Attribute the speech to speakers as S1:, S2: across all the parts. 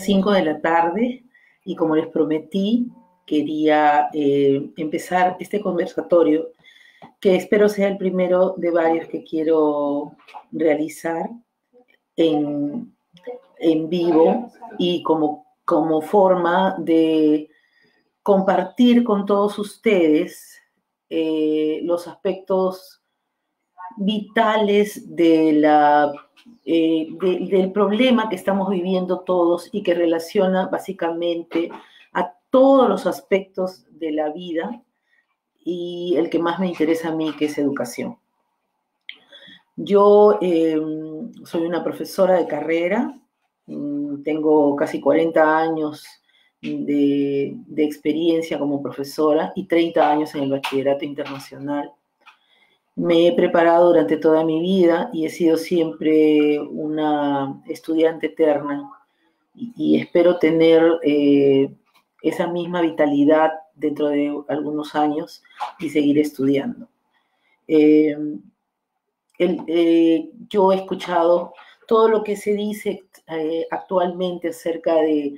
S1: 5 de la tarde y como les prometí, quería empezar este conversatorio que espero sea el primero de varios que quiero realizar en, en vivo y como forma de compartir con todos ustedes los aspectos vitales del problema que estamos viviendo todos y que relaciona básicamente a todos los aspectos de la vida y el que más me interesa a mí, que es educación. Yo soy una profesora de carrera, tengo casi 40 años de experiencia como profesora y 30 años en el bachillerato internacional. Me he preparado durante toda mi vida y he sido siempre una estudiante eterna y espero tener esa misma vitalidad dentro de algunos años y seguir estudiando. Eh, yo he escuchado todo lo que se dice actualmente acerca de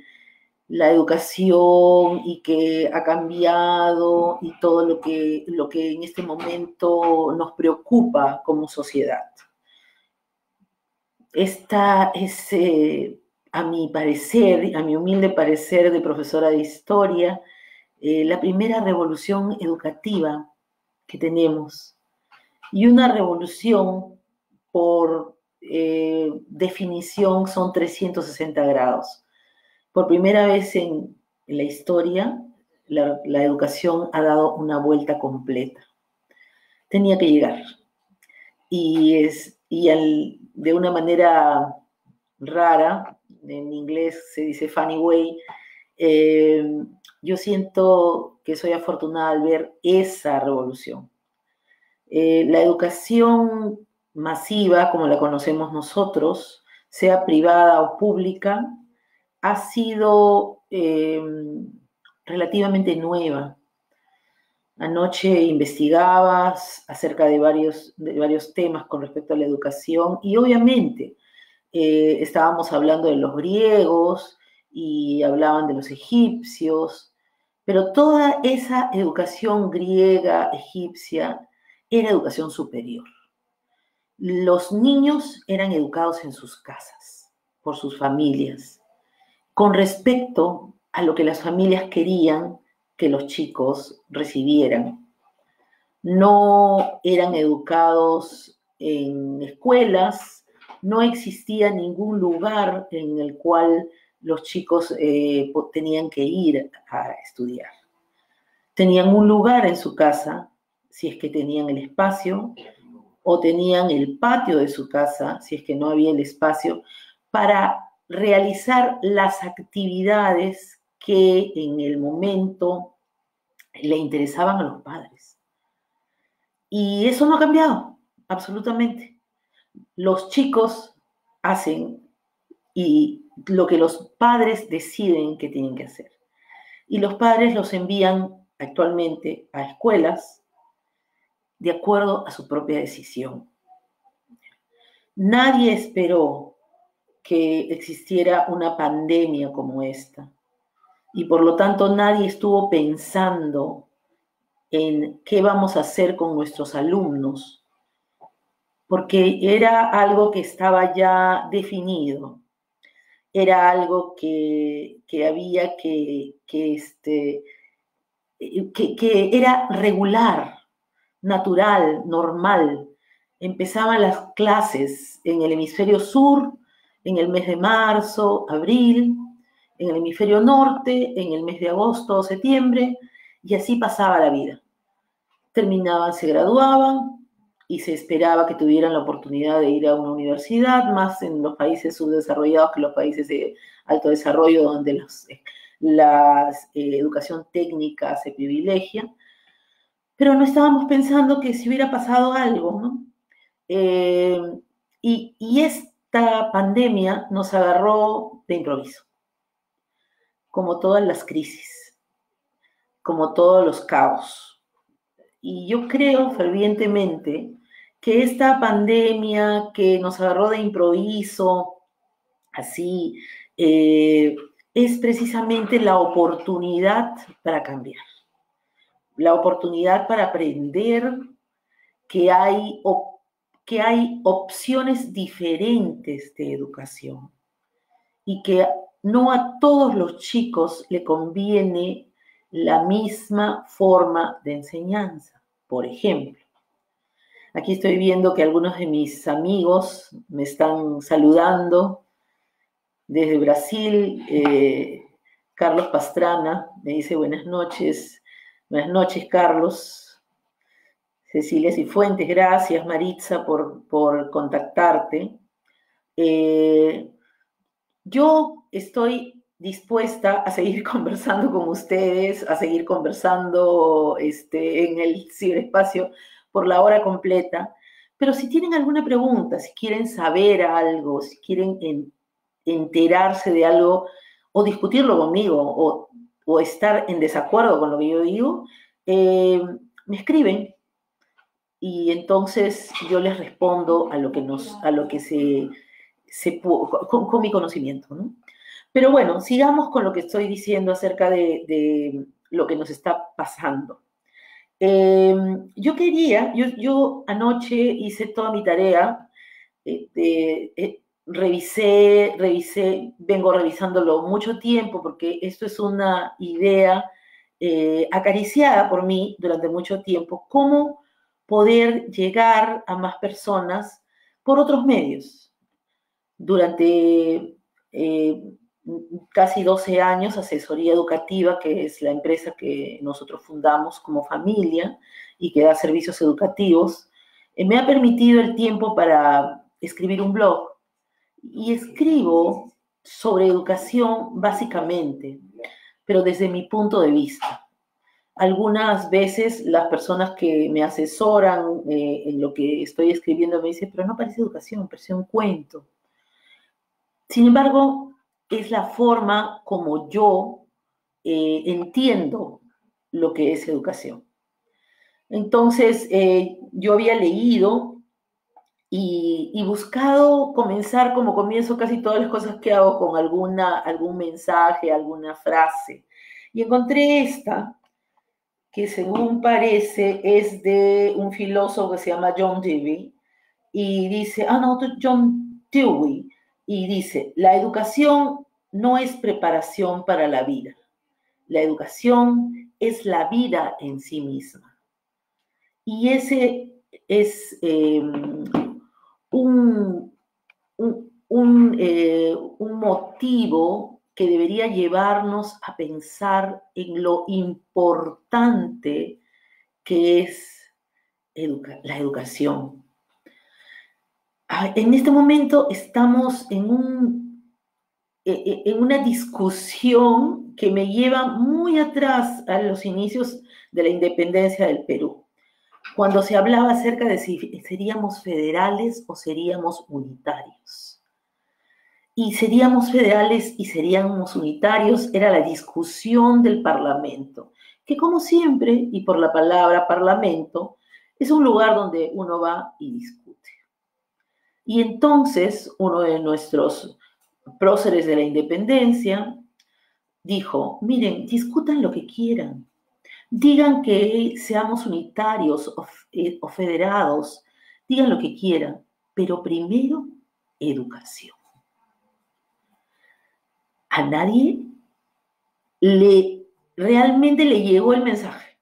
S1: la educación y que ha cambiado y todo lo que en este momento nos preocupa como sociedad. Esta es, a mi parecer, a mi humilde parecer de profesora de historia, la primera revolución educativa que tenemos. Y una revolución, por definición, son 360 grados. Por primera vez en la historia, la educación ha dado una vuelta completa. Tenía que llegar. De una manera rara, en inglés se dice funny way, yo siento que soy afortunada al ver esa revolución. La educación masiva, como la conocemos nosotros, sea privada o pública, ha sido relativamente nueva. Anoche investigabas acerca de varios temas con respecto a la educación y obviamente estábamos hablando de los griegos y hablaban de los egipcios, pero toda esa educación griega, egipcia, era educación superior. Los niños eran educados en sus casas, por sus familias, con respecto a lo que las familias querían que los chicos recibieran. No eran educados en escuelas, no existía ningún lugar en el cual los chicos tenían que ir a estudiar. Tenían un lugar en su casa, si es que tenían el espacio, o tenían el patio de su casa, si es que no había el espacio, para realizar las actividades que en el momento le interesaban a los padres. Y eso no ha cambiado, absolutamente. Los chicos hacen y lo que los padres deciden que tienen que hacer. Y los padres los envían actualmente a escuelas de acuerdo a su propia decisión. Nadie esperó que existiera una pandemia como esta y por lo tanto nadie estuvo pensando en qué vamos a hacer con nuestros alumnos, porque era algo que estaba ya definido, era algo que había que era regular, natural, normal. Empezaban las clases en el hemisferio sur en el mes de marzo, abril, en el hemisferio norte en el mes de agosto o septiembre, y así pasaba la vida. Terminaban, se graduaban y se esperaba que tuvieran la oportunidad de ir a una universidad, más en los países subdesarrollados que los países de alto desarrollo, donde la educación técnica se privilegia. Pero no estábamos pensando que si hubiera pasado algo, ¿no? Y esta pandemia nos agarró de improviso, como todas las crisis, como todos los caos. Y yo creo fervientemente que esta pandemia que nos agarró de improviso, así, es precisamente la oportunidad para cambiar, la oportunidad para aprender que que hay opciones diferentes de educación y que no a todos los chicos le conviene la misma forma de enseñanza. Por ejemplo, aquí estoy viendo que algunos de mis amigos me están saludando desde Brasil. Carlos Pastrana me dice buenas noches Carlos. Cecilia Cifuentes, gracias Maritza por contactarte. Yo estoy dispuesta a seguir conversando con ustedes, a seguir conversando en el ciberespacio por la hora completa, pero si tienen alguna pregunta, si quieren saber algo, si quieren enterarse de algo o discutirlo conmigo o estar en desacuerdo con lo que yo digo, me escriben y entonces yo les respondo a lo que con mi conocimiento, ¿no? Pero bueno, sigamos con lo que estoy diciendo acerca de lo que nos está pasando. Yo anoche hice toda mi tarea, vengo revisándolo mucho tiempo porque esto es una idea acariciada por mí durante mucho tiempo, cómo poder llegar a más personas por otros medios. Durante casi 12 años, Asesoría Educativa, que es la empresa que nosotros fundamos como familia y que da servicios educativos, me ha permitido el tiempo para escribir un blog. Y escribo sobre educación básicamente, pero desde mi punto de vista. Algunas veces las personas que me asesoran en lo que estoy escribiendo me dicen, pero no parece educación, parece un cuento. Sin embargo, es la forma como yo entiendo lo que es educación. Entonces, yo había leído y buscado comenzar, como comienzo casi todas las cosas que hago, con algún mensaje, alguna frase. Y encontré esta, que según parece es de un filósofo que se llama John Dewey, y dice, John Dewey, y dice, la educación no es preparación para la vida, la educación es la vida en sí misma. Y ese es un motivo que debería llevarnos a pensar en lo importante que es la educación. En este momento estamos en una discusión que me lleva muy atrás a los inicios de la independencia del Perú, cuando se hablaba acerca de si seríamos federales o seríamos unitarios. Y seríamos federales y seríamos unitarios, era la discusión del Parlamento, que como siempre, y por la palabra Parlamento, es un lugar donde uno va y discute. Y entonces uno de nuestros próceres de la independencia dijo, miren, discutan lo que quieran, digan que seamos unitarios o federados, digan lo que quieran, pero primero educación. A nadie realmente le llegó el mensaje.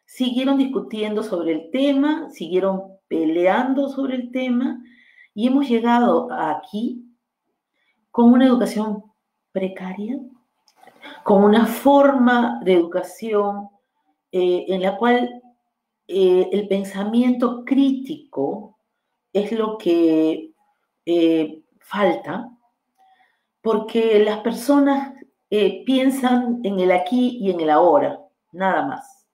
S1: Siguieron discutiendo sobre el tema, siguieron peleando sobre el tema y hemos llegado aquí con una educación precaria, con una forma de educación en la cual el pensamiento crítico es lo que falta, porque las personas piensan en el aquí y en el ahora, nada más.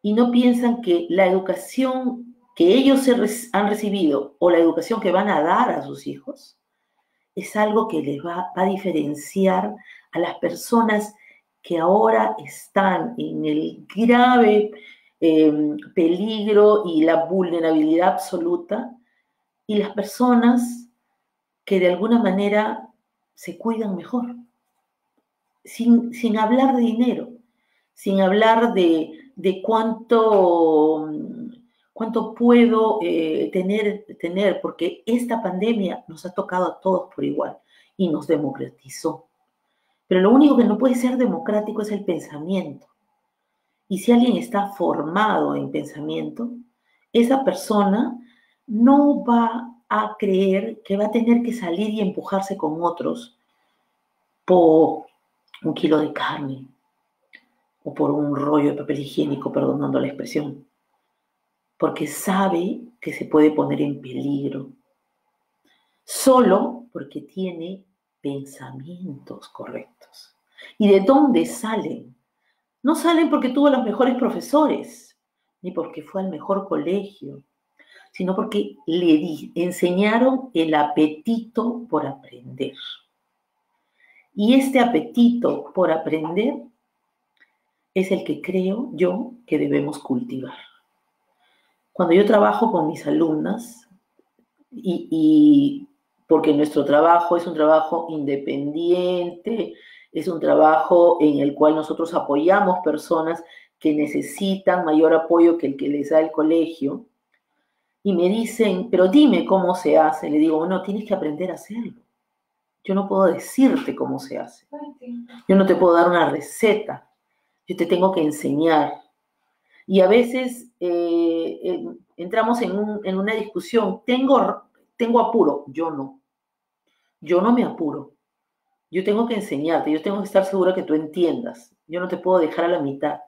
S1: Y no piensan que la educación que ellos han recibido o la educación que van a dar a sus hijos es algo que les va a diferenciar a las personas que ahora están en el grave peligro y la vulnerabilidad absoluta, y las personas que de alguna manera se cuidan mejor. sin hablar de dinero, sin hablar de cuánto puedo tener, porque esta pandemia nos ha tocado a todos por igual y nos democratizó. Pero lo único que no puede ser democrático es el pensamiento. Y si alguien está formado en pensamiento, esa persona no va a creer que va a tener que salir y empujarse con otros por un kilo de carne o por un rollo de papel higiénico, perdonando la expresión, porque sabe que se puede poner en peligro, solo porque tiene pensamientos correctos. ¿Y de dónde salen? No salen porque tuvo los mejores profesores, ni porque fue al mejor colegio, sino porque le enseñaron el apetito por aprender. Y este apetito por aprender es el que creo yo que debemos cultivar. Cuando yo trabajo con mis alumnas, y porque nuestro trabajo es un trabajo independiente, es un trabajo en el cual nosotros apoyamos personas que necesitan mayor apoyo que el que les da el colegio, y me dicen, pero dime cómo se hace. Le digo, bueno, tienes que aprender a hacerlo. Yo no puedo decirte cómo se hace. Yo no te puedo dar una receta. Yo te tengo que enseñar. Y a veces entramos en una discusión. Tengo apuro. Yo no. Yo no me apuro. Yo tengo que enseñarte. Yo tengo que estar segura que tú entiendas. Yo no te puedo dejar a la mitad.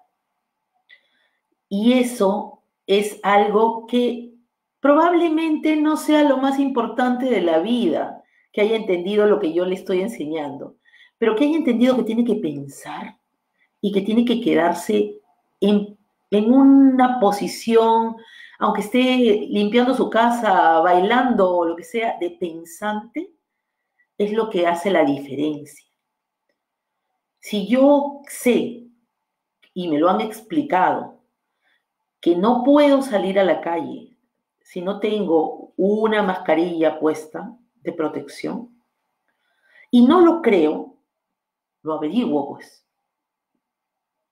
S1: Y eso es algo que probablemente no sea lo más importante de la vida, que haya entendido lo que yo le estoy enseñando, pero que haya entendido que tiene que pensar y que tiene que quedarse en una posición, aunque esté limpiando su casa, bailando o lo que sea, de pensante, es lo que hace la diferencia. Si yo sé, y me lo han explicado, que no puedo salir a la calle si no tengo una mascarilla puesta de protección, y no lo creo, lo averiguo, pues.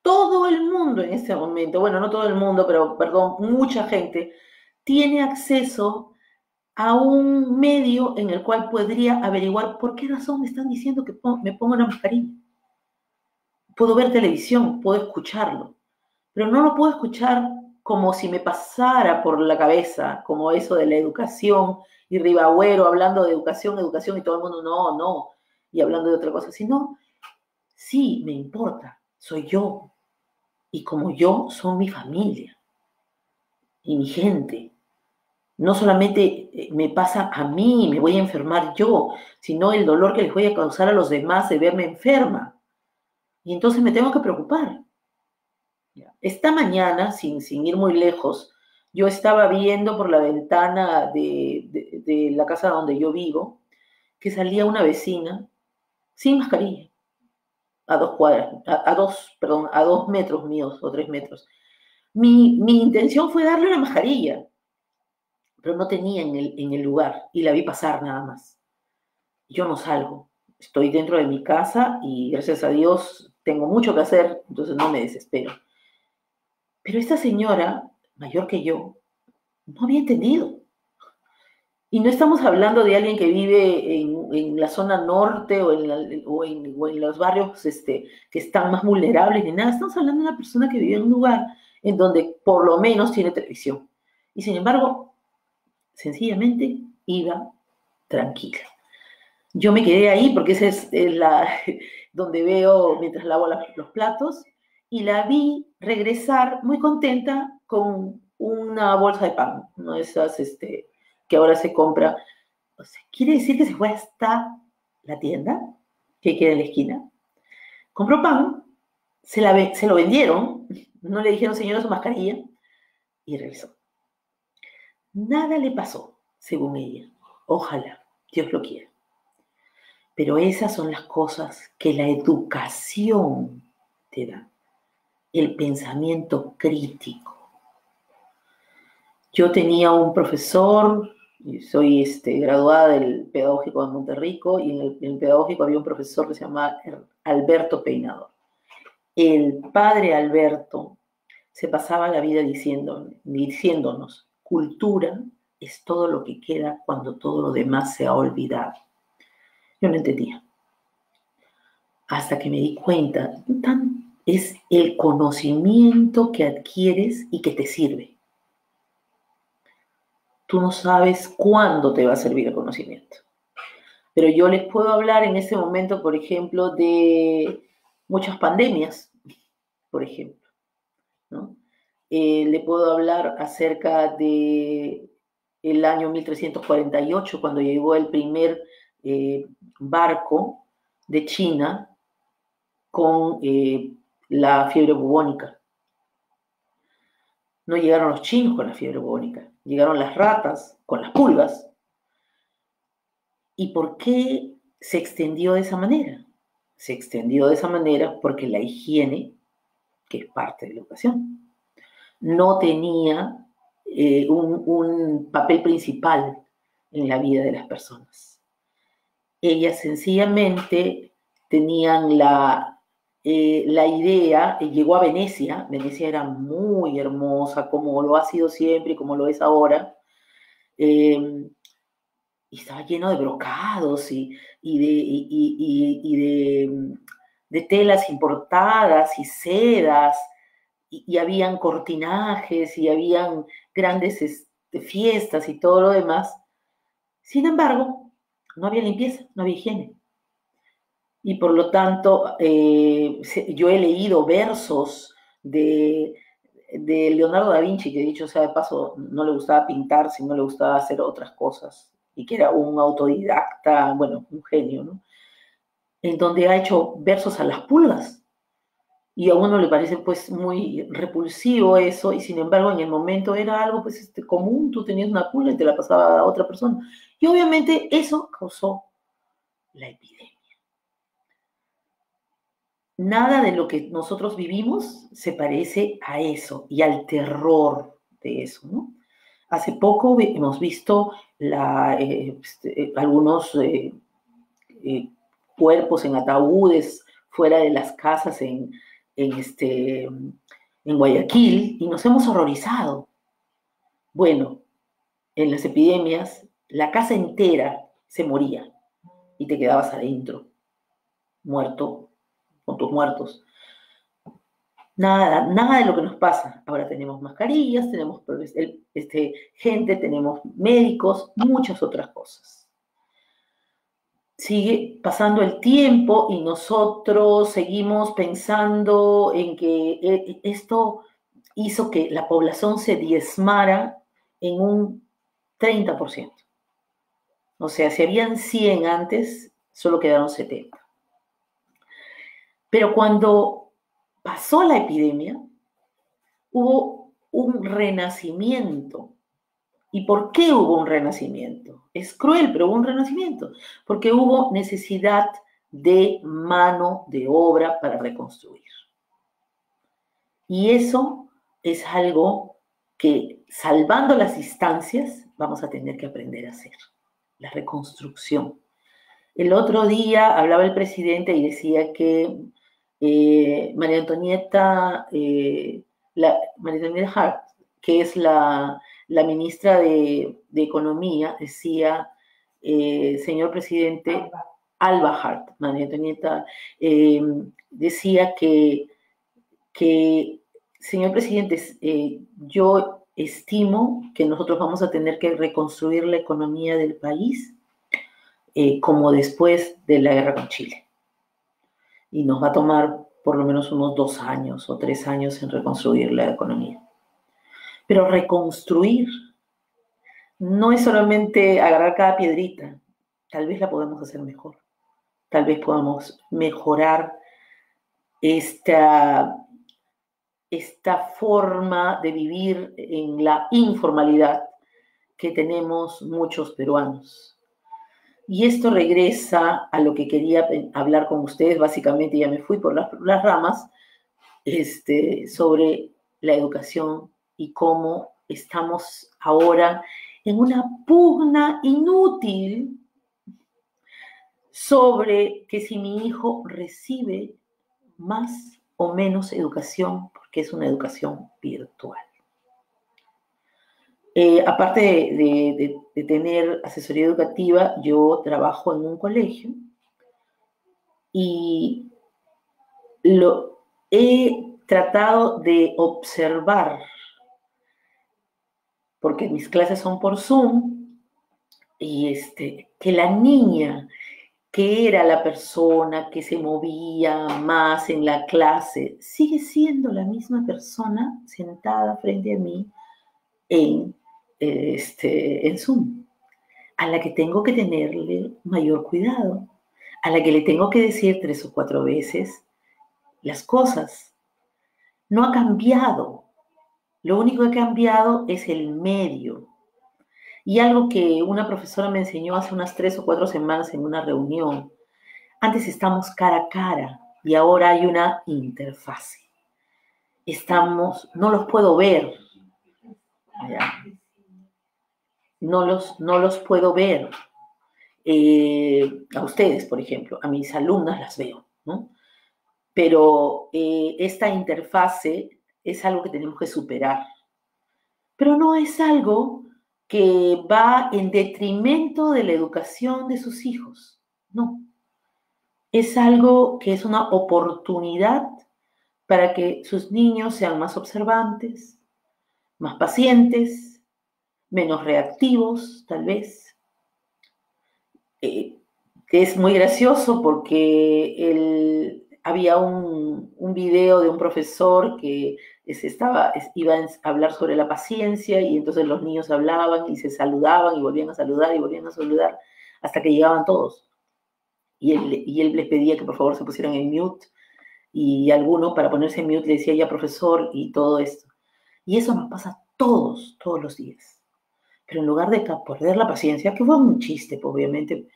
S1: Todo el mundo en este momento, bueno, no todo el mundo, pero perdón, mucha gente tiene acceso a un medio en el cual podría averiguar por qué razón me están diciendo que me pongo una mascarilla. Puedo ver televisión, puedo escucharlo, pero no lo puedo escuchar como si me pasara por la cabeza, como eso de la educación, y Ribagüero hablando de educación, educación, y todo el mundo, no, y hablando de otra cosa, sino, sí, me importa, soy yo, y como yo, son mi familia, y mi gente. No solamente me pasa a mí, me voy a enfermar yo, sino el dolor que les voy a causar a los demás de verme enferma. Y entonces me tengo que preocupar. Esta mañana, sin ir muy lejos, yo estaba viendo por la ventana de la casa donde yo vivo que salía una vecina sin mascarilla, a 2 cuadras, a 2 metros míos o 3 metros. Mi intención fue darle una mascarilla, pero no tenía en el lugar y la vi pasar nada más. Yo no salgo, estoy dentro de mi casa y gracias a Dios tengo mucho que hacer, entonces no me desespero. Pero esta señora, mayor que yo, no había entendido. Y no estamos hablando de alguien que vive en la zona norte o en los barrios que están más vulnerables ni nada. Estamos hablando de una persona que vive en un lugar en donde por lo menos tiene televisión. Y sin embargo, sencillamente iba tranquila. Yo me quedé ahí porque esa es donde veo mientras lavo los platos, y la vi regresar muy contenta con una bolsa de pan, una de esas que ahora se compra. O sea, quiere decir que se fue hasta la tienda que queda en la esquina, compró pan, se lo vendieron, no le dijeron señora su mascarilla, y regresó. Nada le pasó, según ella. Ojalá, Dios lo quiera. Pero esas son las cosas que la educación te da. El pensamiento crítico. Yo tenía un profesor Soy graduada del Pedagógico de Monterrico y en el Pedagógico había un profesor que se llamaba Alberto Peinador. El padre Alberto se pasaba la vida diciéndonos, cultura es todo lo que queda cuando todo lo demás se ha olvidado. Yo no entendía. Hasta que me di cuenta, es el conocimiento que adquieres y que te sirve. Tú no sabes cuándo te va a servir el conocimiento. Pero yo les puedo hablar en este momento, por ejemplo, de muchas pandemias, por ejemplo, ¿no? Le puedo hablar acerca de el año 1348, cuando llegó el primer barco de China con la fiebre bubónica. No llegaron los chinos con la fiebre bubónica, llegaron las ratas con las pulgas. ¿Y por qué se extendió de esa manera? Se extendió de esa manera porque la higiene, que es parte de la educación, no tenía un papel principal en la vida de las personas. Ellas sencillamente tenían la idea, llegó a Venecia. Venecia era muy hermosa, como lo ha sido siempre y como lo es ahora, y estaba lleno de brocados y de telas importadas y sedas, y habían cortinajes y habían grandes fiestas y todo lo demás. Sin embargo, no había limpieza, no había higiene. Y por lo tanto, yo he leído versos de Leonardo da Vinci, que dicho sea de paso, no le gustaba pintar, sino le gustaba hacer otras cosas, y que era un autodidacta, bueno, un genio, ¿no? En donde ha hecho versos a las pulgas. Y a uno le parece pues muy repulsivo eso, y sin embargo en el momento era algo pues común. Tú tenías una pulga y te la pasaba a otra persona. Y obviamente eso causó la epidemia. Nada de lo que nosotros vivimos se parece a eso y al terror de eso, ¿no? Hace poco hemos visto algunos cuerpos en ataúdes fuera de las casas en Guayaquil, y nos hemos horrorizado. Bueno, en las epidemias, la casa entera se moría y te quedabas adentro, muerto, con tus muertos. Nada de lo que nos pasa. Ahora tenemos mascarillas, tenemos gente, tenemos médicos, muchas otras cosas. Sigue pasando el tiempo y nosotros seguimos pensando en que esto hizo que la población se diezmara en un 30%. O sea, si habían 100 antes, solo quedaron 70. Pero cuando pasó la epidemia, hubo un renacimiento. ¿Y por qué hubo un renacimiento? Es cruel, pero hubo un renacimiento, porque hubo necesidad de mano de obra para reconstruir. Y eso es algo que, salvando las distancias, vamos a tener que aprender a hacer, la reconstrucción. El otro día hablaba el presidente y decía que María Antonieta Hart, que es la ministra de Economía, decía, señor presidente, Alba Hart, María Antonieta, decía que, señor presidente, yo estimo que nosotros vamos a tener que reconstruir la economía del país como después de la guerra con Chile. Y nos va a tomar por lo menos unos 2 años o 3 años en reconstruir la economía. Pero reconstruir no es solamente agarrar cada piedrita. Tal vez la podemos hacer mejor. Tal vez podamos mejorar esta forma de vivir en la informalidad que tenemos muchos peruanos. Y esto regresa a lo que quería hablar con ustedes. Básicamente ya me fui por las ramas, sobre la educación y cómo estamos ahora en una pugna inútil sobre que si mi hijo recibe más o menos educación, porque es una educación virtual. Aparte de tener asesoría educativa, yo trabajo en un colegio y lo he tratado de observar, porque mis clases son por Zoom, y que la niña que era la persona que se movía más en la clase, sigue siendo la misma persona sentada frente a mí en Zoom, a la que tengo que tenerle mayor cuidado, a la que le tengo que decir 3 o 4 veces las cosas. No ha cambiado. Lo único que ha cambiado es el medio. Y algo que una profesora me enseñó hace unas 3 o 4 semanas en una reunión. Antes estamos cara a cara y ahora hay una interfase. No los puedo ver. No los puedo ver. A ustedes, por ejemplo, a mis alumnas las veo, ¿no? Pero esta interfase es algo que tenemos que superar. Pero no es algo que va en detrimento de la educación de sus hijos, no. Es algo que es una oportunidad para que sus niños sean más observantes, más pacientes, menos reactivos, tal vez. Es muy gracioso porque había un video de un profesor que iba a hablar sobre la paciencia y entonces los niños hablaban y se saludaban y volvían a saludar y volvían a saludar hasta que llegaban todos. Y él les pedía que por favor se pusieran en mute y alguno para ponerse en mute le decía ya profesor y todo esto. Y eso nos pasa todos los días. Pero en lugar de perder la paciencia, que fue un chiste, pues, obviamente,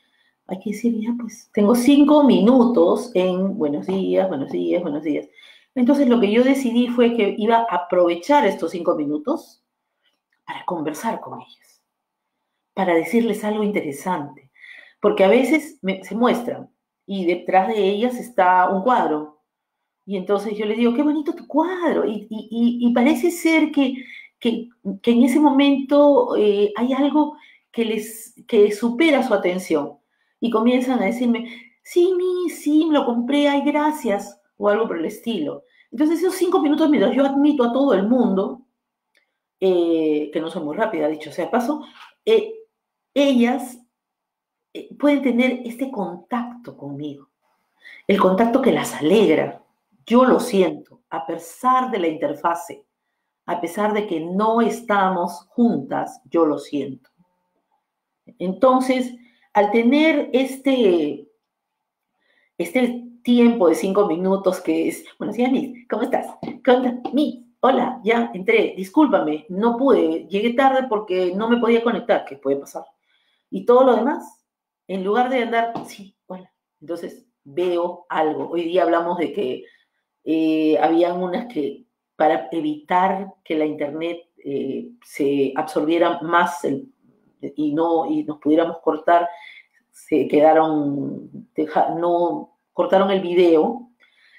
S1: hay que decir, ya, pues, tengo 5 minutos en buenos días, buenos días, buenos días. Entonces, lo que yo decidí fue que iba a aprovechar estos 5 minutos para conversar con ellos, para decirles algo interesante. Porque a veces se muestran y detrás de ellas está un cuadro. Y entonces yo les digo, qué bonito tu cuadro. Y parece ser que en ese momento hay algo que supera su atención. Y comienzan a decirme, sí, me lo compré, ay, gracias, o algo por el estilo. Entonces esos 5 minutos, mientras yo admito a todo el mundo, que no soy muy rápida, dicho sea de paso, ellas pueden tener este contacto conmigo, el contacto que las alegra. Yo lo siento, a pesar de la interfase, a pesar de que no estamos juntas, yo lo siento. Entonces, al tener este tiempo de 5 minutos que es, buenos días, Miss, ¿cómo estás? ¿Cómo estás? Miss, hola, ya entré, discúlpame, no pude, llegué tarde porque no me podía conectar, ¿qué puede pasar? Y todo lo demás, en lugar de andar, sí, hola, entonces veo algo. Hoy día hablamos de que habían unas que para evitar que la internet se absorbiera más y nos pudiéramos cortar, se quedaron, no cortaron el video.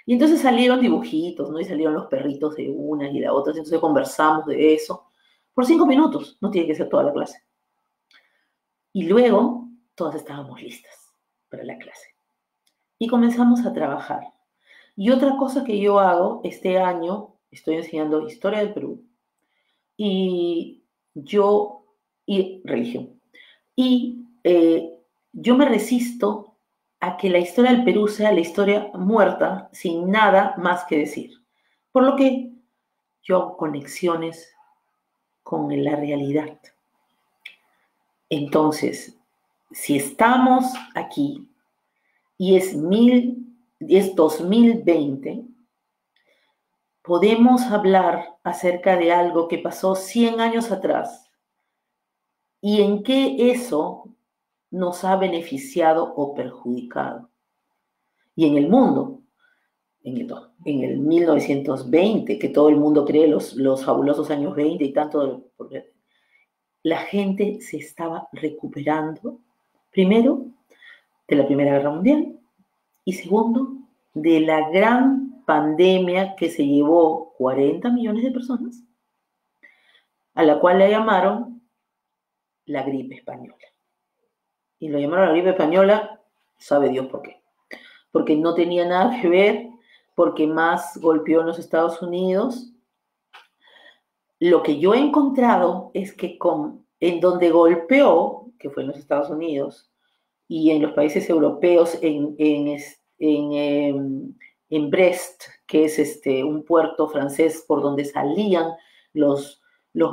S1: Y entonces salieron dibujitos, ¿no? Y salieron los perritos de una y de otra. Entonces conversamos de eso por 5 minutos. No tiene que ser toda la clase. Y luego todas estábamos listas para la clase. Y comenzamos a trabajar. Y otra cosa que yo hago este año, estoy enseñando historia del Perú y religión. Y yo me resisto a que la historia del Perú sea la historia muerta, sin nada más que decir. Por lo que yo hago conexiones con la realidad. Entonces, si estamos aquí y es 2020, podemos hablar acerca de algo que pasó 100 años atrás y en qué eso nos ha beneficiado o perjudicado. Y en el mundo, en el 1920, que todo el mundo cree los fabulosos años 20 y tanto, la gente se estaba recuperando, primero, de la Primera Guerra Mundial y segundo, de la gran pandemia que se llevó 40 millones de personas, a la cual le llamaron la gripe española. Y lo llamaron la gripe española, sabe Dios por qué. Porque no tenía nada que ver, porque más golpeó en los Estados Unidos. Lo que yo he encontrado es que en donde golpeó, que fue en los Estados Unidos, y en los países europeos, en Brest, que es un puerto francés por donde salían los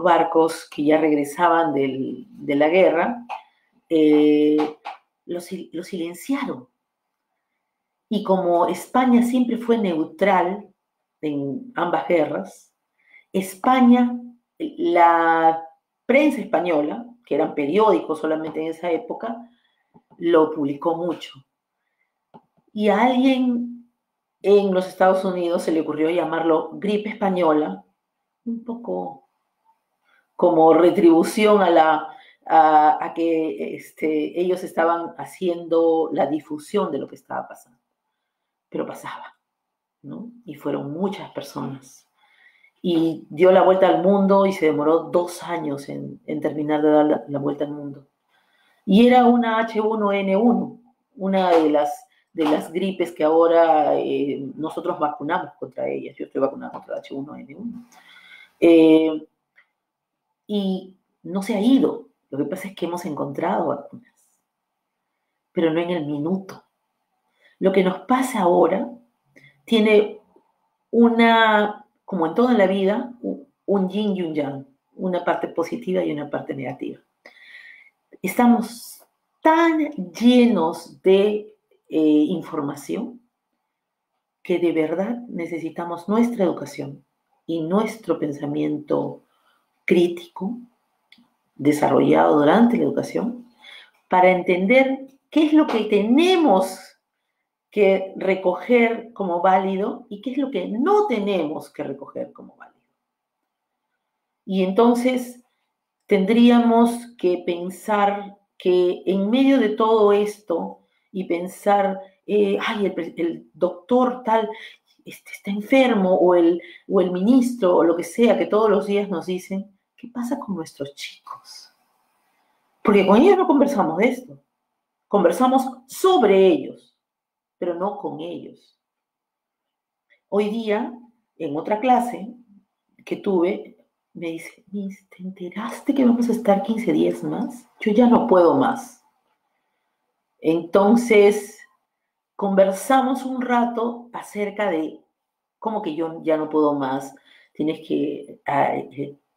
S1: barcos que ya regresaban de la guerra, lo silenciaron. Y como España siempre fue neutral en ambas guerras, España, la prensa española, que eran periódicos solamente en esa época, lo publicó mucho. Y a alguien en los Estados Unidos se le ocurrió llamarlo gripe española, un poco como retribución a que ellos estaban haciendo la difusión de lo que estaba pasando. Pero pasaba, ¿no? Y fueron muchas personas. Y dio la vuelta al mundo y se demoró 2 años en terminar de dar la vuelta al mundo. Y era una H1N1, una de las gripes que ahora nosotros vacunamos contra ellas. Yo estoy vacunada contra H1N1. Y no se ha ido. Lo que pasa es que hemos encontrado vacunas, pero no en el minuto. Lo que nos pasa ahora tiene como en toda la vida, un yin y un yang, una parte positiva y una parte negativa. Estamos tan llenos de información que de verdad necesitamos nuestra educación y nuestro pensamiento crítico desarrollado durante la educación para entender qué es lo que tenemos que recoger como válido y qué es lo que no tenemos que recoger como válido. Y entonces tendríamos que pensar que en medio de todo esto y pensar, el doctor tal está enfermo o el ministro o lo que sea, que todos los días nos dicen, ¿qué pasa con nuestros chicos? Porque con ellos no conversamos de esto, conversamos sobre ellos, pero no con ellos. Hoy día, en otra clase que tuve, me dice, Miss, ¿te enteraste que vamos a estar 15 días más? Yo ya no puedo más. Entonces, conversamos un rato acerca de cómo que yo ya no puedo más. Tienes que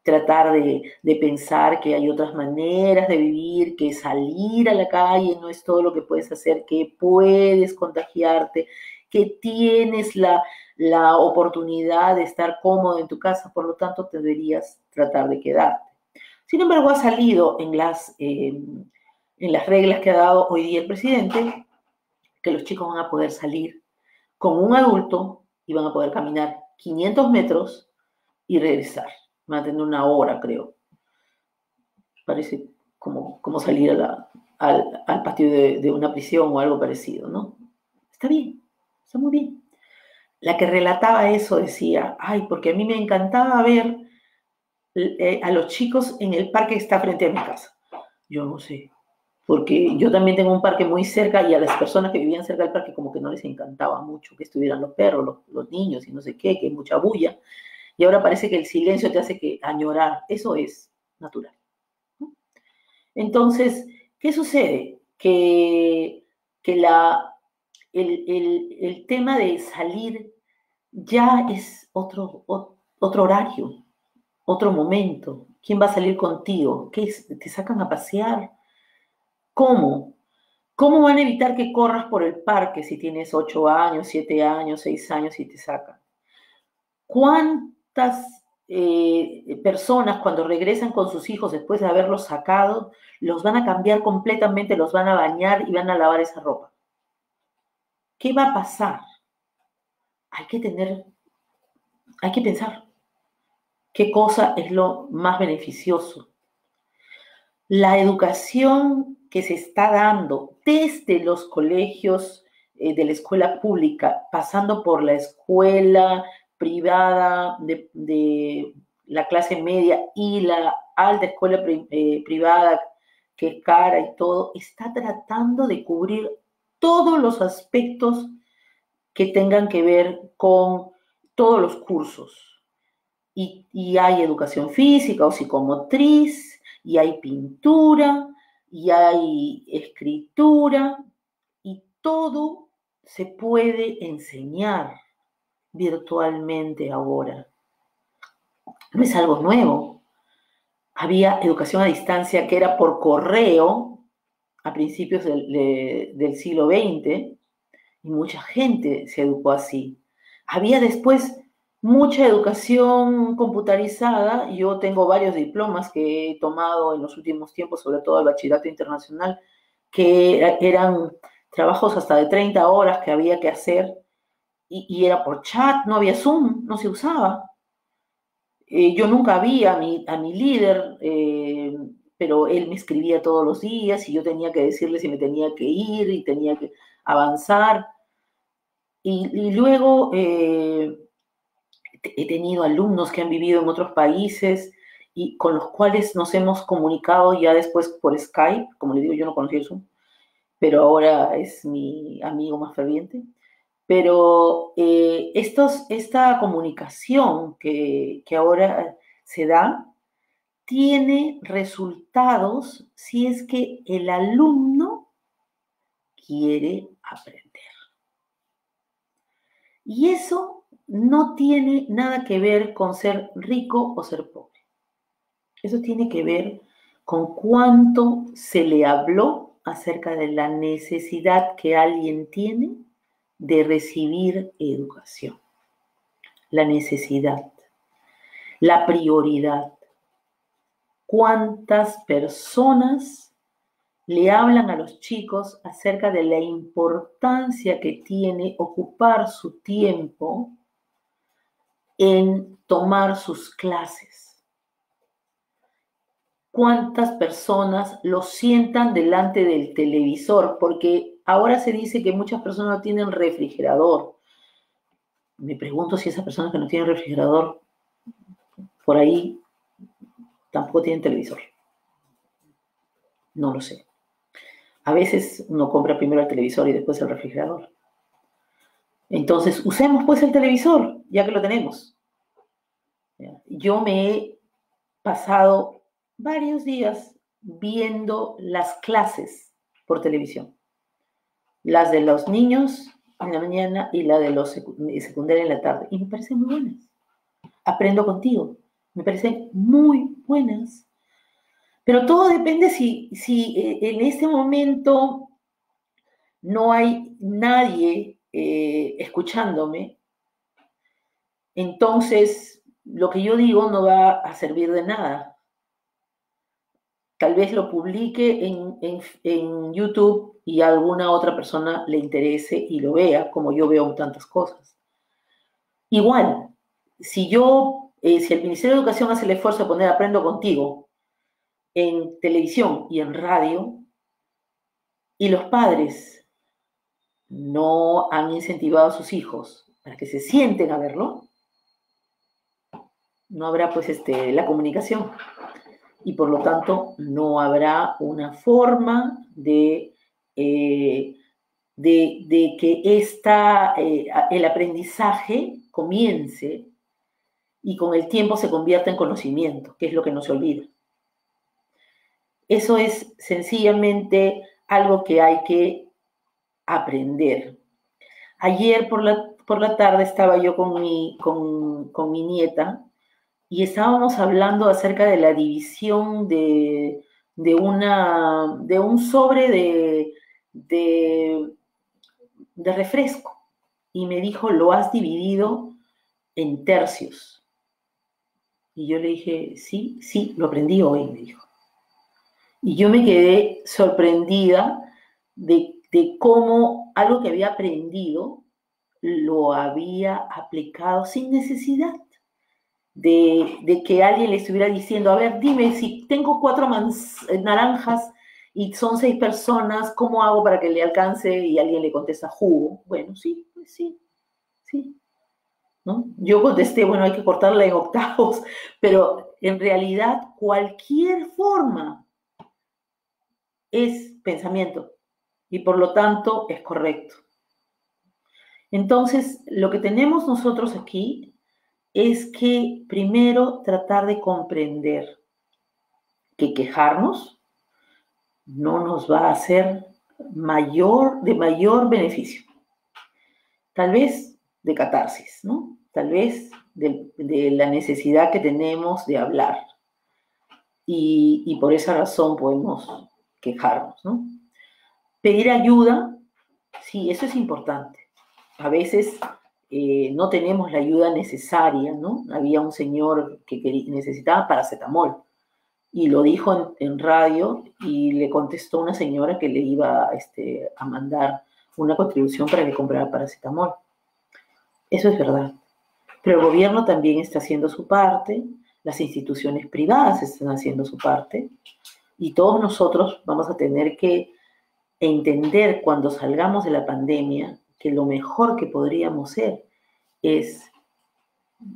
S1: tratar de pensar que hay otras maneras de vivir, que salir a la calle no es todo lo que puedes hacer, que puedes contagiarte, que tienes la oportunidad de estar cómodo en tu casa, por lo tanto, te deberías tratar de quedarte. Sin embargo, ha salido en las reglas que ha dado hoy día el presidente que los chicos van a poder salir con un adulto y van a poder caminar 500 metros y regresar. Van a tener 1 hora, creo. Parece como salir al patio de una prisión o algo parecido, ¿no? Está bien, está muy bien. La que relataba eso decía, porque a mí me encantaba ver a los chicos en el parque que está frente a mi casa. Yo no sé, porque yo también tengo un parque muy cerca y a las personas que vivían cerca del parque como que no les encantaba mucho que estuvieran los perros, los niños y no sé qué, que hay mucha bulla. Y ahora parece que el silencio te hace añorar. Eso es natural, ¿no? Entonces, ¿qué sucede? Que el tema de salir ya es otro horario, otro momento. ¿Quién va a salir contigo? ¿Qué es? ¿Te sacan a pasear? ¿Cómo? ¿Cómo van a evitar que corras por el parque si tienes 8 años, 7 años, 6 años y te sacan? ¿Cuántas personas cuando regresan con sus hijos después de haberlos sacado, los van a cambiar completamente, los van a bañar y van a lavar esa ropa? ¿Qué va a pasar? Hay que pensar qué cosa es lo más beneficioso. La educación que se está dando desde los colegios de la escuela pública, pasando por la escuela privada de la clase media y la alta escuela privada, que es cara y todo, está tratando de cubrir todos los aspectos que tengan que ver con todos los cursos. Y hay educación física o psicomotriz, y hay pintura, y hay escritura, y todo se puede enseñar virtualmente ahora. No es algo nuevo. Había educación a distancia que era por correo a principios del siglo XX, y mucha gente se educó así. Había después mucha educación computarizada. Yo tengo varios diplomas que he tomado en los últimos tiempos, sobre todo el bachillerato internacional, que eran trabajos hasta de 30 horas que había que hacer, y era por chat, no había Zoom, no se usaba. Yo nunca vi a mi líder, pero él me escribía todos los días y yo tenía que decirle si me tenía que ir y tenía que avanzar. Y luego he tenido alumnos que han vivido en otros países y con los cuales nos hemos comunicado ya después por Skype. Como le digo, yo no conocía el Zoom, pero ahora es mi amigo más ferviente. Pero esta comunicación que ahora se da tiene resultados si es que el alumno quiere aprender. Y eso no tiene nada que ver con ser rico o ser pobre. Eso tiene que ver con cuánto se le habló acerca de la necesidad que alguien tiene de recibir educación. La necesidad, la prioridad. ¿Cuántas personas le hablan a los chicos acerca de la importancia que tiene ocupar su tiempo en tomar sus clases? ¿Cuántas personas lo sientan delante del televisor? Porque ahora se dice que muchas personas no tienen refrigerador. Me pregunto si esas personas que no tienen refrigerador por ahí tampoco tienen televisor. No lo sé. A veces uno compra primero el televisor y después el refrigerador. Entonces, usemos pues el televisor, ya que lo tenemos. Yo me he pasado varios días viendo las clases por televisión. Las de los niños en la mañana y la de los secundaria en la tarde. Y me parecen muy buenas. Aprendo contigo. Me parecen muy buenas. Pero todo depende si en este momento no hay nadie escuchándome, entonces lo que yo digo no va a servir de nada. Tal vez lo publique en YouTube y a alguna otra persona le interese y lo vea, como yo veo tantas cosas. Igual, si el Ministerio de Educación hace el esfuerzo de poner Aprendo Contigo en televisión y en radio, y los padres no han incentivado a sus hijos para que se sienten a verlo, no habrá pues la comunicación, y por lo tanto no habrá una forma de que el aprendizaje comience y con el tiempo se convierta en conocimiento, que es lo que no se olvida. Eso es sencillamente algo que hay que aprender. Ayer por la tarde estaba yo con mi nieta y estábamos hablando acerca de la división de un sobre de refresco. Y me dijo, lo has dividido en tercios. Y yo le dije, sí, lo aprendí hoy, me dijo. Y yo me quedé sorprendida de cómo algo que había aprendido lo había aplicado sin necesidad de que alguien le estuviera diciendo, a ver, dime, si tengo 4 naranjas y son 6 personas, ¿cómo hago para que le alcance? Y alguien le contesta, jugo. Bueno, sí, pues sí, sí, ¿no? Yo contesté, bueno, hay que cortarla en octavos, pero en realidad cualquier forma es pensamiento y por lo tanto es correcto. Entonces, lo que tenemos nosotros aquí es que primero tratar de comprender que quejarnos no nos va a hacer de mayor beneficio. Tal vez de catarsis, ¿no? Tal vez de la necesidad que tenemos de hablar. Y por esa razón podemos quejarnos, ¿no? Pedir ayuda, sí, eso es importante. A veces no tenemos la ayuda necesaria, ¿no? Había un señor que necesitaba paracetamol y lo dijo en radio y le contestó una señora que le iba a mandar una contribución para que comprara paracetamol. Eso es verdad. Pero el gobierno también está haciendo su parte, las instituciones privadas están haciendo su parte y todos nosotros vamos a tener que entender cuando salgamos de la pandemia que lo mejor que podríamos ser es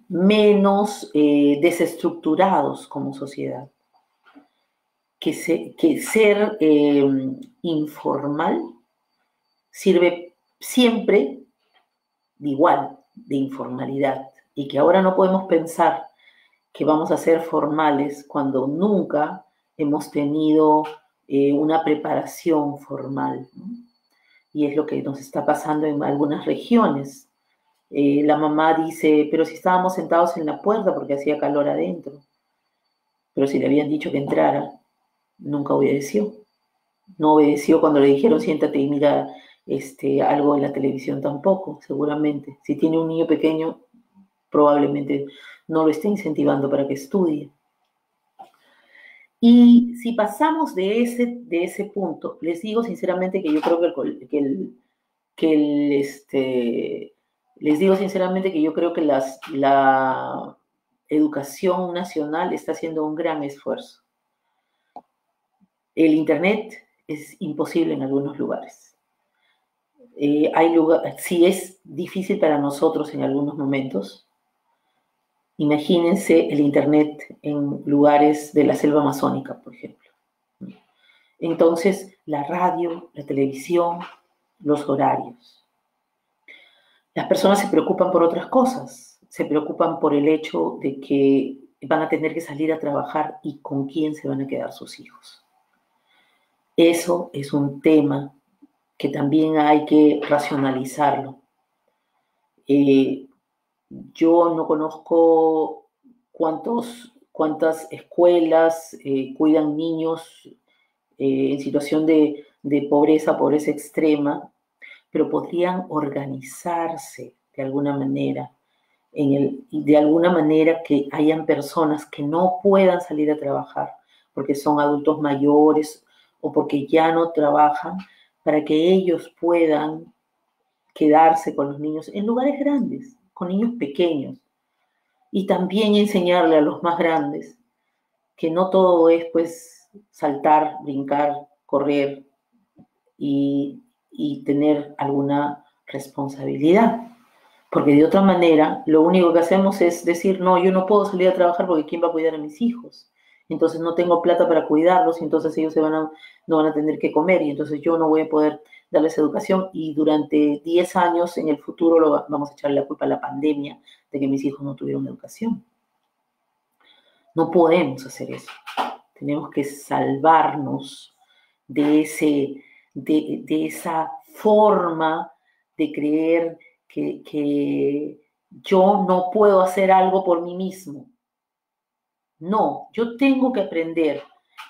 S1: menos desestructurados como sociedad. Que ser informal sirve siempre igual de informalidad y que ahora no podemos pensar que vamos a ser formales cuando nunca hemos tenido una preparación formal, ¿no? Y es lo que nos está pasando en algunas regiones. La mamá dice, pero si estábamos sentados en la puerta porque hacía calor adentro, pero si le habían dicho que entrara, nunca obedeció. No obedeció cuando le dijeron siéntate y mira algo en la televisión tampoco, seguramente. Si tiene un niño pequeño, probablemente no lo esté incentivando para que estudie. Y si pasamos de ese punto, les digo sinceramente que yo creo les digo sinceramente que yo creo que la educación nacional está haciendo un gran esfuerzo. El Internet es imposible en algunos lugares. Si es difícil para nosotros en algunos momentos, imagínense el Internet en lugares de la selva amazónica, por ejemplo. Entonces, la radio, la televisión, los horarios. Las personas se preocupan por otras cosas, se preocupan por el hecho de que van a tener que salir a trabajar y con quién se van a quedar sus hijos. Eso es un tema que también hay que racionalizarlo. Yo no conozco cuántas escuelas cuidan niños en situación de pobreza extrema, pero podrían organizarse de alguna manera, de alguna manera que hayan personas que no puedan salir a trabajar porque son adultos mayores o porque ya no trabajan, para que ellos puedan quedarse con los niños en lugares grandes, con niños pequeños. Y también enseñarle a los más grandes que no todo es pues saltar, brincar, correr y tener alguna responsabilidad. Porque de otra manera, lo único que hacemos es decir, no, yo no puedo salir a trabajar porque ¿quién va a cuidar a mis hijos? Entonces no tengo plata para cuidarlos y entonces ellos no van a tener que comer y entonces yo no voy a poder darles educación y durante 10 años en el futuro vamos a echarle la culpa a la pandemia de que mis hijos no tuvieron educación. No podemos hacer eso. Tenemos que salvarnos de esa forma de creer que yo no puedo hacer algo por mí mismo. No, yo tengo que aprender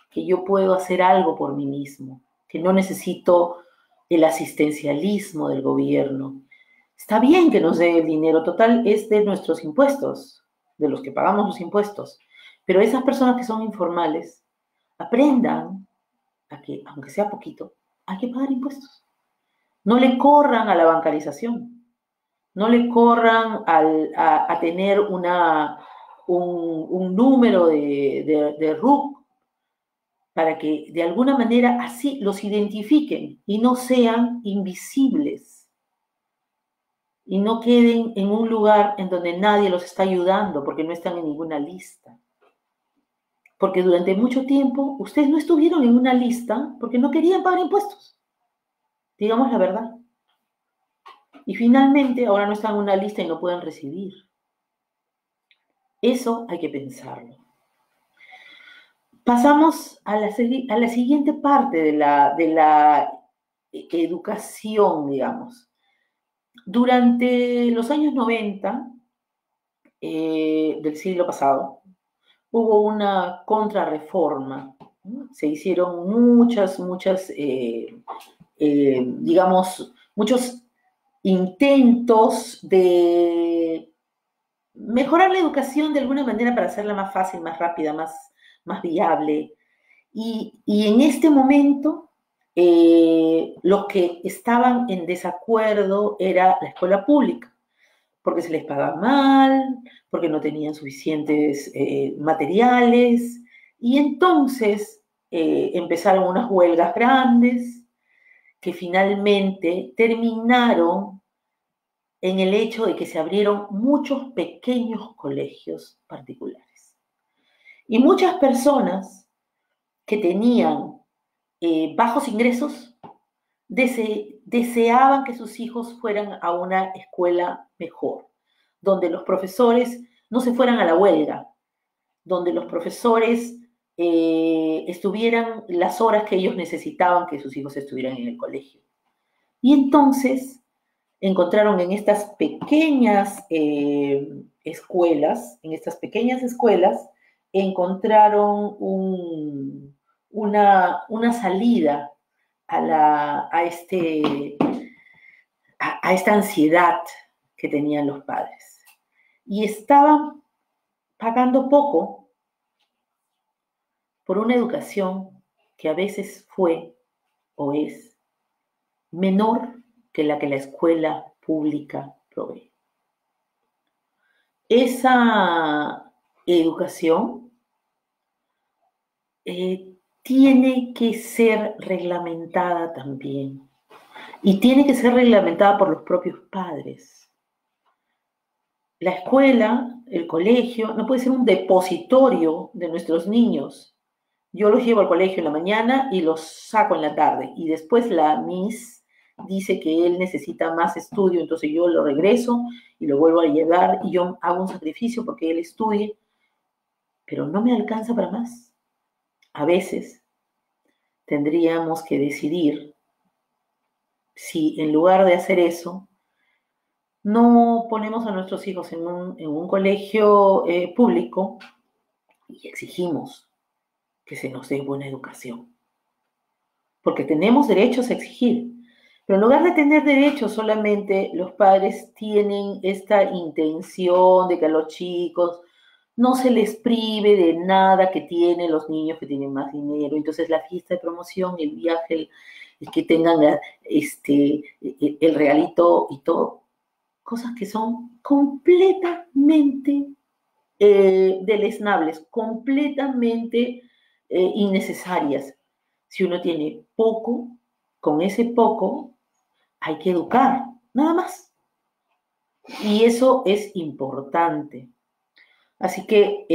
S1: que yo puedo hacer algo por mí mismo, que no necesito el asistencialismo del gobierno. Está bien que nos dé el dinero, total, es de nuestros impuestos, de los que pagamos los impuestos. Pero esas personas que son informales, aprendan a que, aunque sea poquito, hay que pagar impuestos. No le corran a la bancarización, no le corran a tener un número de RUC para que de alguna manera así los identifiquen y no sean invisibles y no queden en un lugar en donde nadie los está ayudando porque no están en ninguna lista. Porque durante mucho tiempo ustedes no estuvieron en una lista porque no querían pagar impuestos. Digamos la verdad. Y finalmente ahora no están en una lista y no pueden recibir. Eso hay que pensarlo. Pasamos a la siguiente parte de la educación, digamos. Durante los años 90 del siglo pasado, hubo una contrarreforma. Se hicieron digamos, muchos intentos de mejorar la educación de alguna manera para hacerla más fácil, más rápida, más viable. Y en este momento, los que estaban en desacuerdo era la escuela pública, porque se les pagaba mal, porque no tenían suficientes materiales, y entonces empezaron unas huelgas grandes que finalmente terminaron en el hecho de que se abrieron muchos pequeños colegios particulares. Y muchas personas que tenían bajos ingresos deseaban que sus hijos fueran a una escuela mejor, donde los profesores no se fueran a la huelga, donde los profesores estuvieran las horas que ellos necesitaban que sus hijos estuvieran en el colegio. Y entonces encontraron en estas pequeñas escuelas, encontraron una salida a esta ansiedad que tenían los padres. Y estaban pagando poco por una educación que a veces fue o es menor que la escuela pública provee. Esa educación tiene que ser reglamentada también. Y tiene que ser reglamentada por los propios padres. La escuela, el colegio, no puede ser un depositorio de nuestros niños. Yo los llevo al colegio en la mañana y los saco en la tarde. Y después la Miss dice que él necesita más estudio, entonces yo lo regreso y lo vuelvo a llevar y yo hago un sacrificio porque él estudie, pero no me alcanza para más. A veces tendríamos que decidir si en lugar de hacer eso, no ponemos a nuestros hijos en un colegio público y exigimos que se nos dé buena educación. Porque tenemos derechos a exigir. Pero en lugar de tener derechos, solamente los padres tienen esta intención de que a los chicos no se les prive de nada que tienen los niños que tienen más dinero. Entonces la fiesta de promoción, el viaje, el que tengan el regalito y todo, cosas que son completamente deleznables, completamente innecesarias. Si uno tiene poco, con ese poco hay que educar, nada más. Y eso es importante. Así que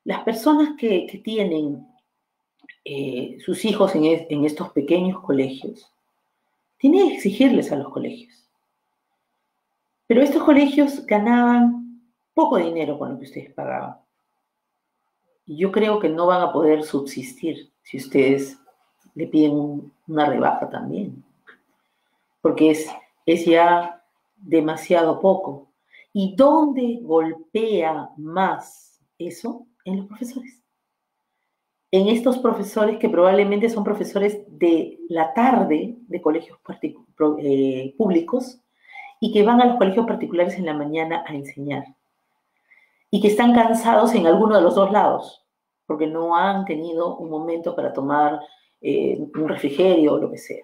S1: las personas que tienen sus hijos en estos pequeños colegios, tienen que exigirles a los colegios. Pero estos colegios ganaban poco dinero con lo que ustedes pagaban. Y yo creo que no van a poder subsistir si ustedes le piden una rebaja también. Porque es ya demasiado poco. ¿Y dónde golpea más eso? En los profesores. En estos profesores que probablemente son profesores de la tarde de colegios públicos y que van a los colegios particulares en la mañana a enseñar. Y que están cansados en alguno de los dos lados, porque no han tenido un momento para tomar un refrigerio o lo que sea.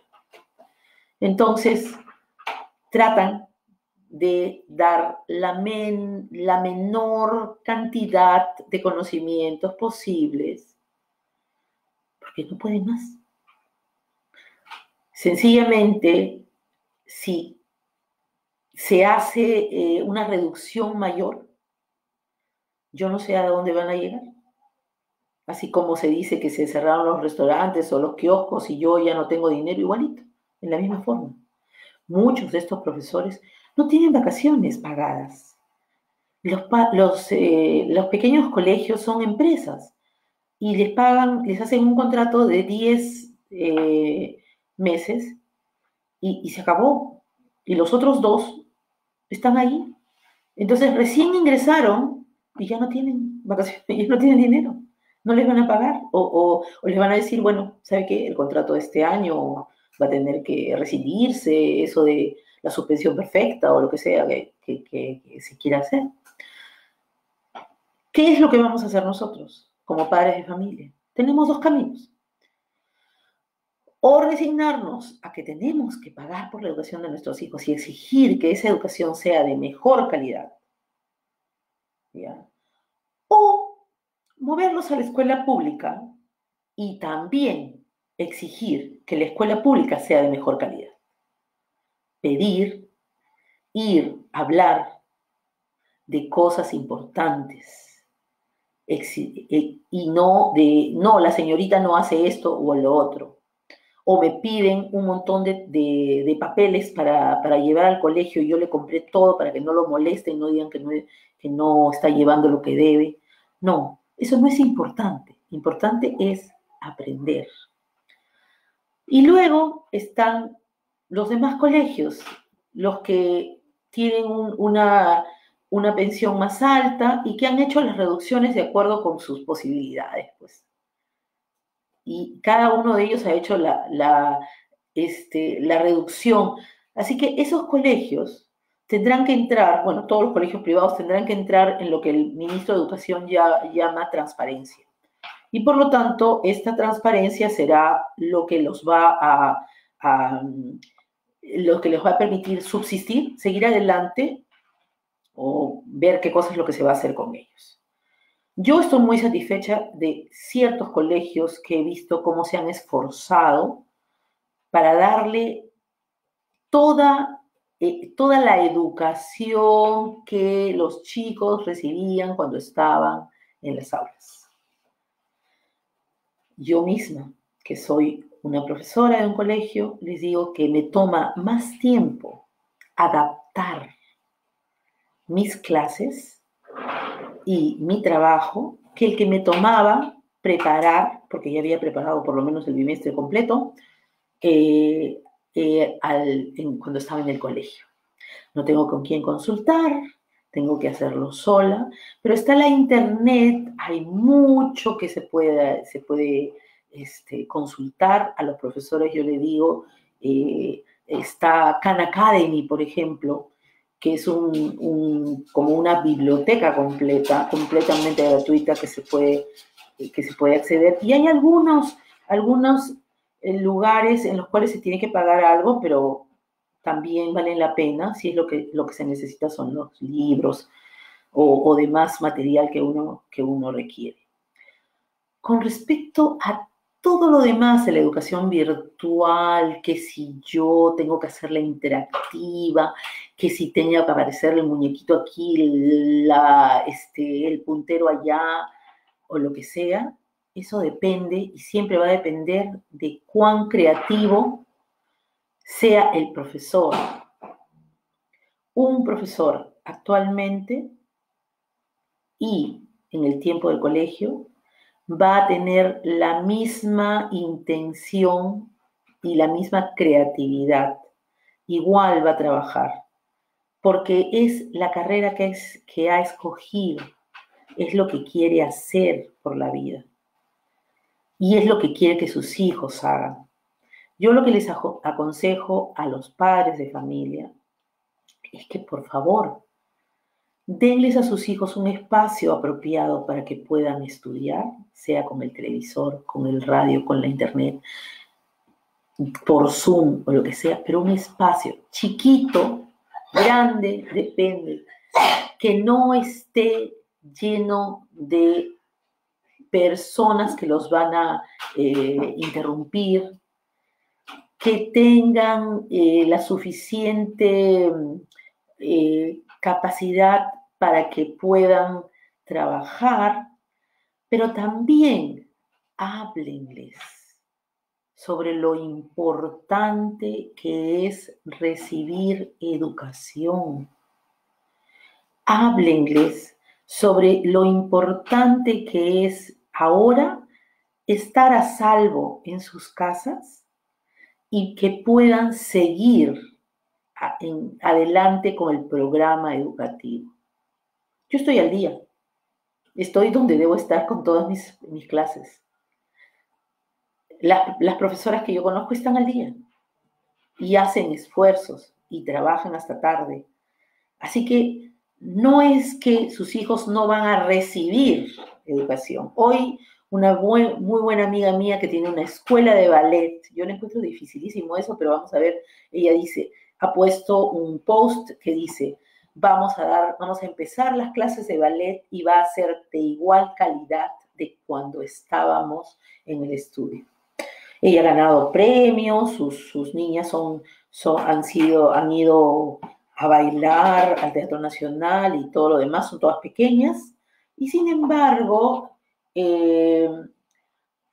S1: Entonces, tratan de dar la menor cantidad de conocimientos posibles, porque no pueden más. Sencillamente, si se hace una reducción mayor, yo no sé a dónde van a llegar. Así como se dice que se cerraron los restaurantes o los kioscos y yo ya no tengo dinero, igualito, en la misma forma. Muchos de estos profesores no tienen vacaciones pagadas. Los pequeños colegios son empresas y les pagan, les hacen un contrato de 10 meses y se acabó. Y los otros 2 están ahí. Entonces recién ingresaron y ya no tienen vacaciones, ya no tienen dinero. No les van a pagar o les van a decir, bueno, ¿sabe qué? El contrato de este año va a tener que rescindirse, eso de la suspensión perfecta o lo que sea que se quiera hacer. ¿Qué es lo que vamos a hacer nosotros como padres de familia? Tenemos 2 caminos. O resignarnos a que tenemos que pagar por la educación de nuestros hijos y exigir que esa educación sea de mejor calidad, ¿ya? O moverlos a la escuela pública y también exigir que la escuela pública sea de mejor calidad. Pedir, ir, hablar de cosas importantes y no de, no, la señorita no hace esto o lo otro. O me piden un montón de papeles para llevar al colegio y yo le compré todo para que no lo molesten, no digan que no está llevando lo que debe. No, eso no es importante. Importante es aprender. Y luego están los demás colegios, los que tienen una pensión más alta y que han hecho las reducciones de acuerdo con sus posibilidades, pues. Y cada uno de ellos ha hecho la reducción. Así que esos colegios tendrán que entrar, bueno, todos los colegios privados tendrán que entrar en lo que el ministro de Educación ya llama transparencia. Y por lo tanto, esta transparencia será lo que los va lo que les va a permitir subsistir, seguir adelante o ver qué cosa es lo que se va a hacer con ellos. Yo estoy muy satisfecha de ciertos colegios que he visto cómo se han esforzado para darle toda la educación que los chicos recibían cuando estaban en las aulas. Yo misma, que soy una profesora de un colegio, les digo que me toma más tiempo adaptar mis clases y mi trabajo que el que me tomaba preparar, porque ya había preparado por lo menos el bimestre completo, cuando estaba en el colegio. No tengo con quién consultar, tengo que hacerlo sola, pero está la internet, hay mucho que se puede consultar. A los profesores yo le digo, está Khan Academy, por ejemplo, que es como una biblioteca completamente gratuita que se puede acceder. Y hay algunos lugares en los cuales se tiene que pagar algo, pero también valen la pena si es lo que se necesita son los libros o demás material que uno requiere. Con respecto a todo lo demás de la educación virtual, que si yo tengo que hacerla interactiva, que si tenga que aparecer el muñequito aquí, el puntero allá, o lo que sea, eso depende y siempre va a depender de cuán creativo sea el profesor. Un profesor actualmente y en el tiempo del colegio va a tener la misma intención y la misma creatividad. Igual va a trabajar, porque es la carrera que ha escogido, es lo que quiere hacer por la vida y es lo que quiere que sus hijos hagan. Yo lo que les aconsejo a los padres de familia es que, por favor, denles a sus hijos un espacio apropiado para que puedan estudiar, sea con el televisor, con el radio, con la internet, por Zoom o lo que sea, pero un espacio chiquito grande depende que no esté lleno de personas que los van a interrumpir, que tengan la suficiente capacidad para que puedan trabajar, pero también háblenles sobre lo importante que es recibir educación. Háblenles sobre lo importante que es ahora estar a salvo en sus casas y que puedan seguir adelante con el programa educativo. Yo estoy al día. Estoy donde debo estar con todas mis clases. Las profesoras que yo conozco están al día y hacen esfuerzos y trabajan hasta tarde. Así que no es que sus hijos no van a recibir educación. Hoy una muy buena amiga mía que tiene una escuela de ballet, yo le encuentro dificilísimo eso, pero vamos a ver, ella dice, ha puesto un post que dice, vamos a empezar las clases de ballet y va a ser de igual calidad de cuando estábamos en el estudio. Ella ha ganado premios, sus niñas han ido a bailar al Teatro Nacional y todo lo demás, son todas pequeñas, y sin embargo,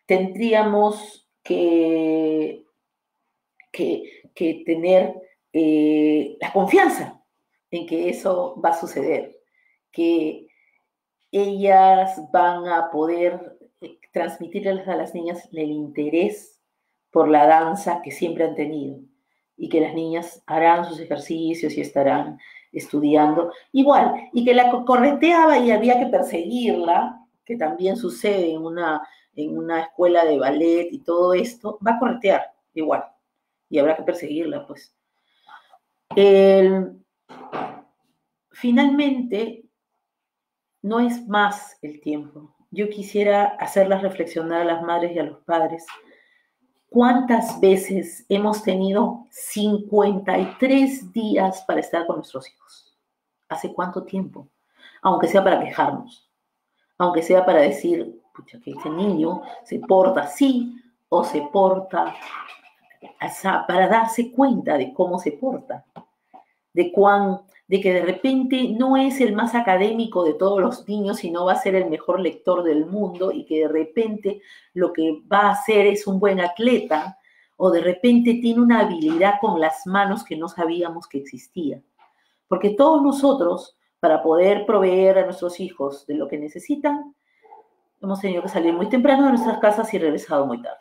S1: tendríamos que tener la confianza en que eso va a suceder, que ellas van a poder transmitirles a las niñas el interés por la danza que siempre han tenido y que las niñas harán sus ejercicios y estarán estudiando igual, y que la correteaba y había que perseguirla, que también sucede en una escuela de ballet y todo esto, va a corretear igual y habrá que perseguirla, pues. Finalmente, no es más el tiempo. Yo quisiera hacerlas reflexionar a las madres y a los padres. ¿Cuántas veces hemos tenido 53 días para estar con nuestros hijos? ¿Hace cuánto tiempo? Aunque sea para quejarnos, aunque sea para decir, pucha, que ese niño se porta así o se porta así, para darse cuenta de cómo se porta, de que de repente no es el más académico de todos los niños, sino va a ser el mejor lector del mundo, y que de repente lo que va a hacer es un buen atleta, o de repente tiene una habilidad con las manos que no sabíamos que existía. Porque todos nosotros, para poder proveer a nuestros hijos de lo que necesitan, hemos tenido que salir muy temprano de nuestras casas y regresado muy tarde.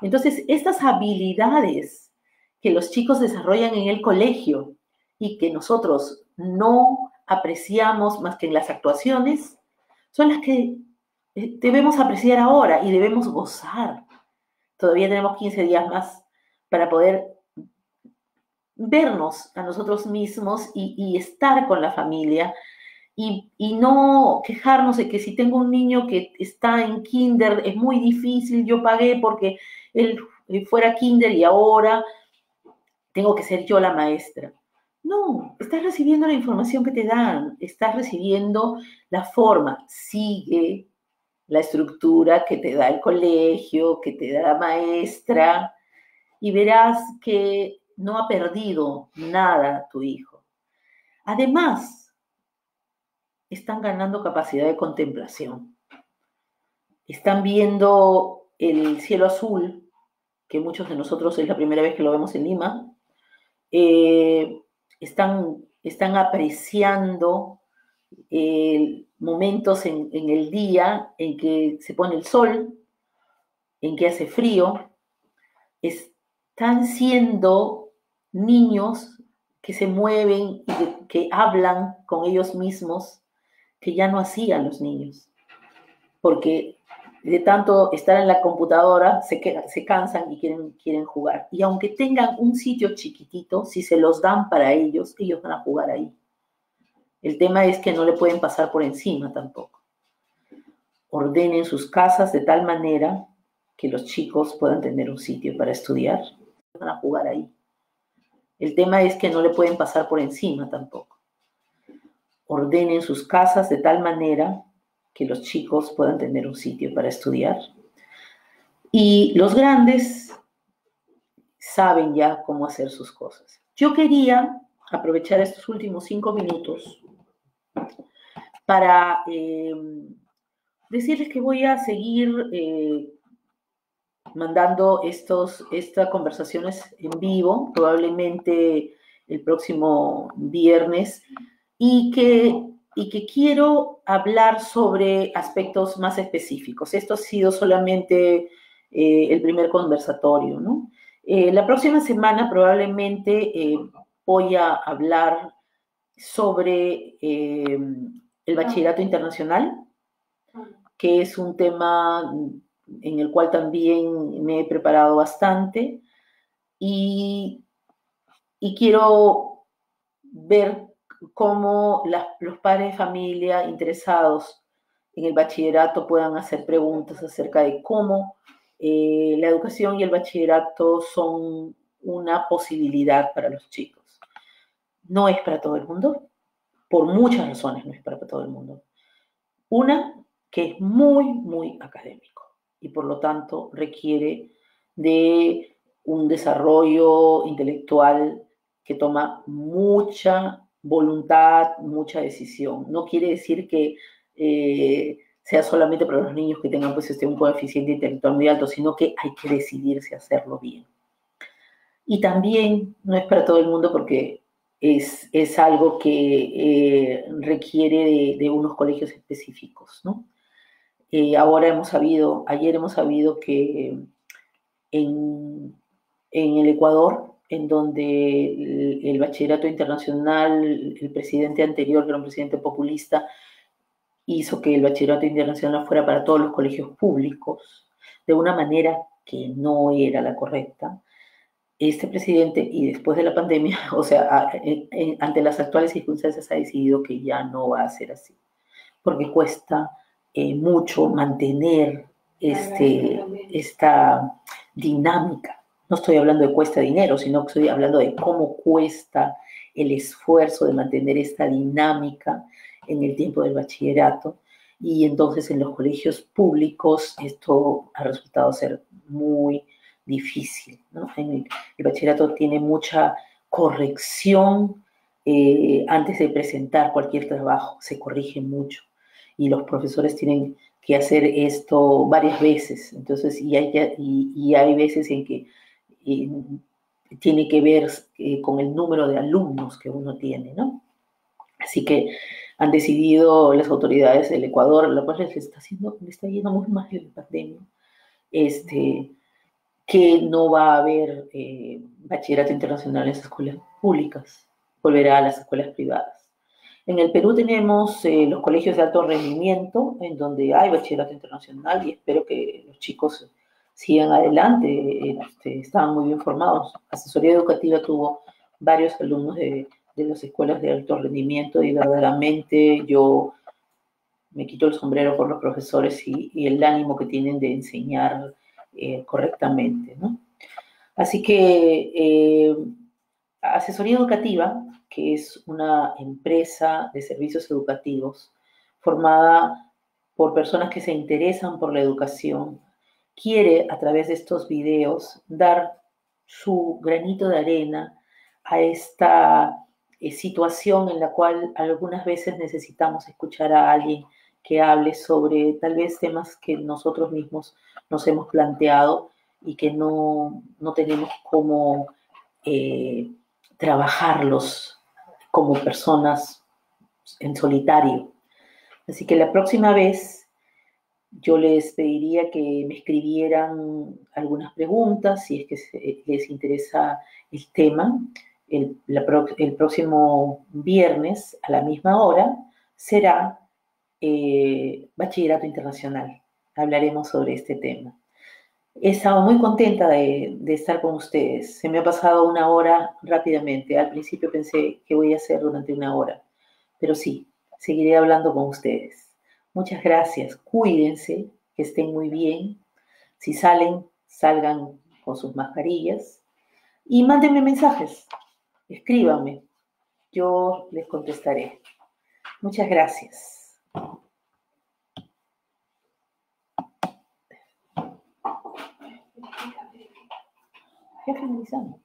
S1: Entonces, estas habilidades que los chicos desarrollan en el colegio y que nosotros no apreciamos más que en las actuaciones, son las que debemos apreciar ahora y debemos gozar. Todavía tenemos 15 días más para poder vernos a nosotros mismos y estar con la familia y no quejarnos de que si tengo un niño que está en kinder es muy difícil, yo pagué porque él fuera kinder y ahora tengo que ser yo la maestra. No, estás recibiendo la información que te dan, estás recibiendo la forma, sigue la estructura que te da el colegio, que te da la maestra, y verás que no ha perdido nada tu hijo. Además, están ganando capacidad de contemplación. Están viendo el cielo azul, que muchos de nosotros es la primera vez que lo vemos en Lima. Están apreciando momentos en el día en que se pone el sol, en que hace frío. Están siendo niños que se mueven y que hablan con ellos mismos, que ya no hacían los niños, porque de tanto estar en la computadora se cansan y quieren jugar. Y aunque tengan un sitio chiquitito, si se los dan para ellos van a jugar ahí. El tema es que no le pueden pasar por encima tampoco. Ordenen sus casas de tal manera que los chicos puedan tener un sitio para estudiar. Van a jugar ahí. El tema es que no le pueden pasar por encima tampoco. Ordenen sus casas de tal manera que los chicos puedan tener un sitio para estudiar. Y los grandes saben ya cómo hacer sus cosas. Yo quería aprovechar estos últimos 5 minutos para decirles que voy a seguir mandando estas conversaciones en vivo, probablemente el próximo viernes, y que quiero hablar sobre aspectos más específicos. Esto ha sido solamente el primer conversatorio, ¿no? La próxima semana probablemente voy a hablar sobre el bachillerato internacional, que es un tema en el cual también me he preparado bastante y quiero ver cómo los padres de familia interesados en el bachillerato puedan hacer preguntas acerca de cómo la educación y el bachillerato son una posibilidad para los chicos. No es para todo el mundo, por muchas razones no es para todo el mundo. Una, que es muy, muy académico y por lo tanto requiere de un desarrollo intelectual que toma mucha voluntad, mucha decisión. No quiere decir que sea solamente para los niños que tengan pues, un coeficiente intelectual muy alto, sino que hay que decidirse a hacerlo bien. Y también no es para todo el mundo porque es algo que requiere de unos colegios específicos, ¿no? Ayer hemos sabido que en el Ecuador, en donde el bachillerato internacional, el presidente anterior, que era un presidente populista, hizo que el bachillerato internacional fuera para todos los colegios públicos, de una manera que no era la correcta. Este presidente, y después de la pandemia, o sea, ante las actuales circunstancias, ha decidido que ya no va a ser así, porque cuesta mucho mantener esta dinámica. No estoy hablando de cuesta dinero, sino que estoy hablando de cómo cuesta el esfuerzo de mantener esta dinámica en el tiempo del bachillerato. Y entonces en los colegios públicos esto ha resultado ser muy difícil, ¿no? El bachillerato tiene mucha corrección antes de presentar cualquier trabajo, se corrige mucho y los profesores tienen que hacer esto varias veces. Entonces, y hay veces en que tiene que ver con el número de alumnos que uno tiene, ¿no? Así que han decidido las autoridades del Ecuador, lo cual le está yendo muy mal en la pandemia, que no va a haber bachillerato internacional en las escuelas públicas, volverá a las escuelas privadas. En el Perú tenemos los colegios de alto rendimiento, en donde hay bachillerato internacional y espero que los chicos sigan adelante, estaban muy bien formados. Asesoría Educativa tuvo varios alumnos de las escuelas de alto rendimiento y verdaderamente yo me quito el sombrero por los profesores y el ánimo que tienen de enseñar correctamente, ¿no? Así que Asesoría Educativa, que es una empresa de servicios educativos formada por personas que se interesan por la educación, quiere a través de estos videos dar su granito de arena a esta situación en la cual algunas veces necesitamos escuchar a alguien que hable sobre tal vez temas que nosotros mismos nos hemos planteado y que no tenemos cómo trabajarlos como personas en solitario. Así que la próxima vez yo les pediría que me escribieran algunas preguntas si es que les interesa el tema. El próximo viernes a la misma hora será Bachillerato Internacional. Hablaremos sobre este tema. He estado muy contenta de estar con ustedes. Se me ha pasado una hora rápidamente. Al principio pensé que voy a hacer durante una hora, pero sí, seguiré hablando con ustedes. Muchas gracias. Cuídense, que estén muy bien. Si salen, salgan con sus mascarillas y mándenme mensajes. escríbanme, yo les contestaré. Muchas gracias. Ya finalizamos.